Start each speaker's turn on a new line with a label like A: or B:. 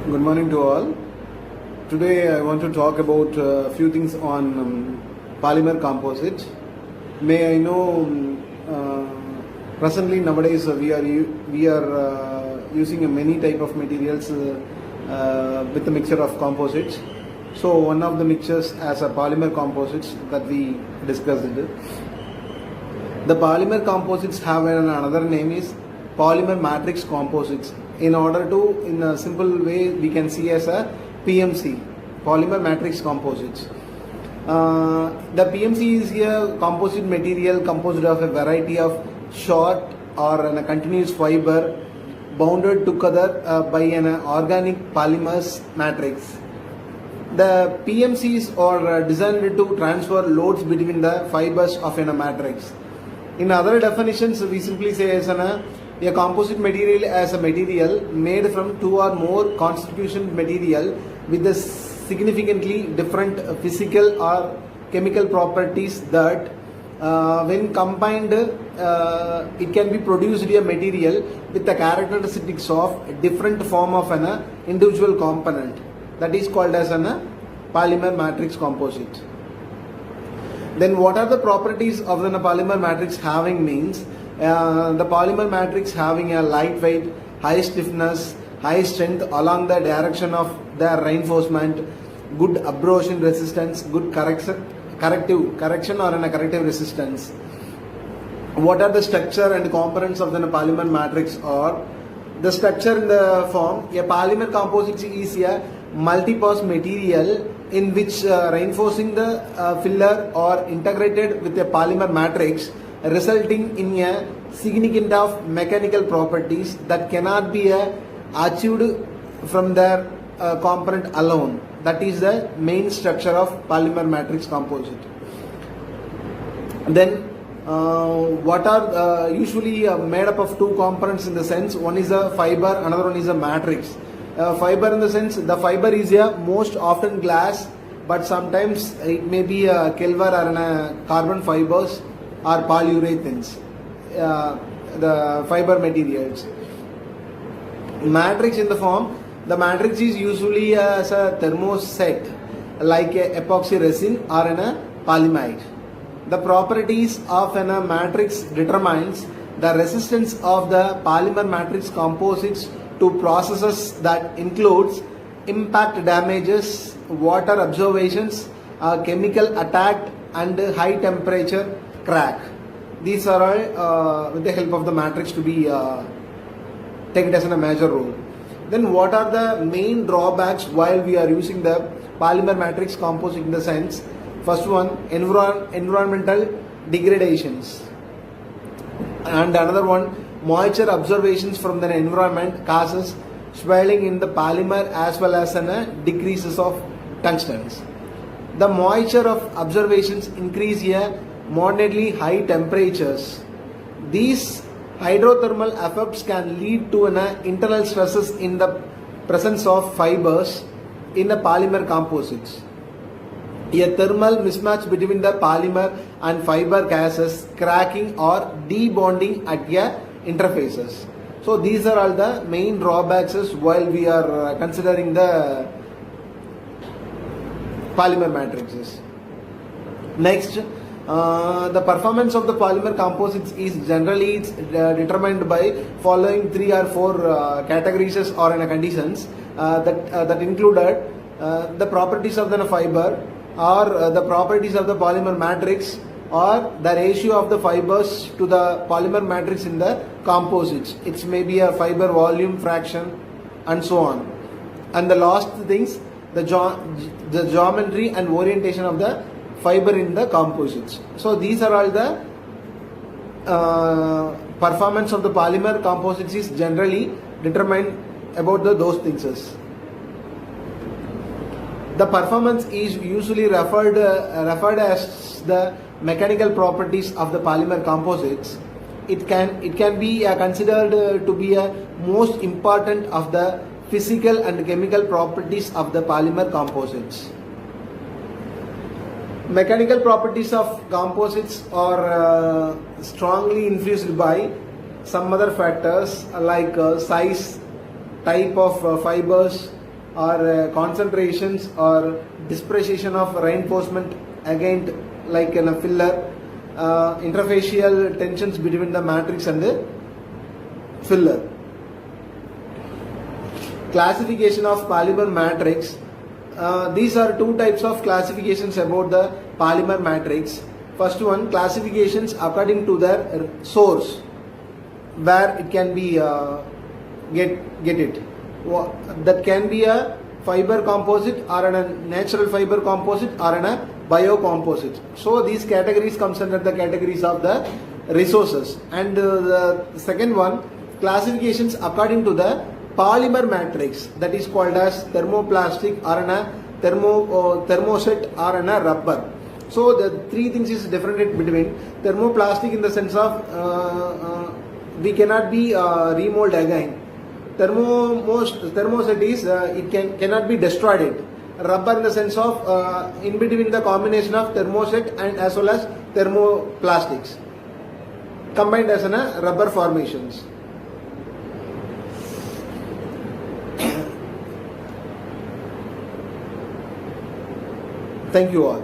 A: Good morning to all. Today I want to talk about a few things on polymer composites. May I know presently nowadays we are using many type of materials with a mixture of composites. So one of the mixtures as a polymer composites that we discussed. The polymer composites have another name is polymer matrix composites. In order to, in a simple way, we can see as a PMC, polymer matrix composites. The PMC is a composite material composed of a variety of short or a continuous fiber bounded together by an organic polymers matrix. The PMCs are designed to transfer loads between the fibers of a matrix. In other definitions, we simply say as a composite material as a material made from two or more constituent material with the significantly different physical or chemical properties that when combined it can be produced a material with the characteristics of different form of an individual component. That is called as a polymer matrix composite. Then what are the properties of the polymer matrix having means the polymer matrix having a lightweight, high stiffness, high strength along the direction of the reinforcement, good abrasion resistance, good correction or a corrective resistance. What are the structure and components of the polymer matrix? Or the structure in the form, a polymer composite is a multi-pass material in which reinforcing the filler or integrated with a polymer matrix, resulting in a significant of mechanical properties that cannot be achieved from their component alone. That is the main structure of polymer matrix composite. Then what are usually made up of two components in the sense, one is a fiber, another one is a matrix. Fiber in the sense, the fiber is a most often glass, but sometimes it may be a silver or a carbon fibers or polyurethanes, the fiber materials. Matrix in the form, the matrix is usually as a thermoset like a epoxy resin or a polyamide. The properties of a matrix determines the resistance of the polymer matrix composites to processes that includes impact damages, water observations, chemical attack and high temperature crack. These are all with the help of the matrix to be taken as a major role. Then what are the main drawbacks while we are using the polymer matrix composite in the sense? First one, environmental degradations, and another one, moisture observations from the environment causes swelling in the polymer as well as decreases of tungstens. The moisture of observations increase here moderately high temperatures. These hydrothermal effects can lead to internal stresses in the presence of fibers in the polymer composites. A thermal mismatch between the polymer and fiber gases, cracking or debonding at interfaces. So these are all the main drawbacks while we are considering the polymer matrices. Next, the performance of the polymer composites is generally determined by following 3 or 4 categories or conditions that included the properties of the fiber, or the properties of the polymer matrix, or the ratio of the fibers to the polymer matrix in the composites. It may be a fiber volume fraction and so on. And the last things, the geometry and orientation of the fiber in the composites. So these are all the performance of the polymer composites is generally determined about those things. The performance is usually referred as the mechanical properties of the polymer composites. It can be considered to be a most important of the physical and chemical properties of the polymer composites. Mechanical properties of composites are strongly influenced by some other factors like size, type of fibers, or concentrations or dispersion of reinforcement against like in a filler, interfacial tensions between the matrix and the filler. Classification of polymer matrix. These are two types of classifications about the polymer matrix. First one, classifications according to their source, where it can be get it. That can be a fiber composite or a natural fiber composite or a biocomposite. So these categories comes under the categories of the resources. And the second one, classifications according to the polymer matrix, that is called as thermoplastic or a thermoset or a rubber. So the three things is different between thermoplastic in the sense of we cannot be remold again. Thermoset is it cannot be destroyed. Rubber in the sense of in between the combination of thermoset and as well as thermoplastics combined as a rubber formations. Thank you all.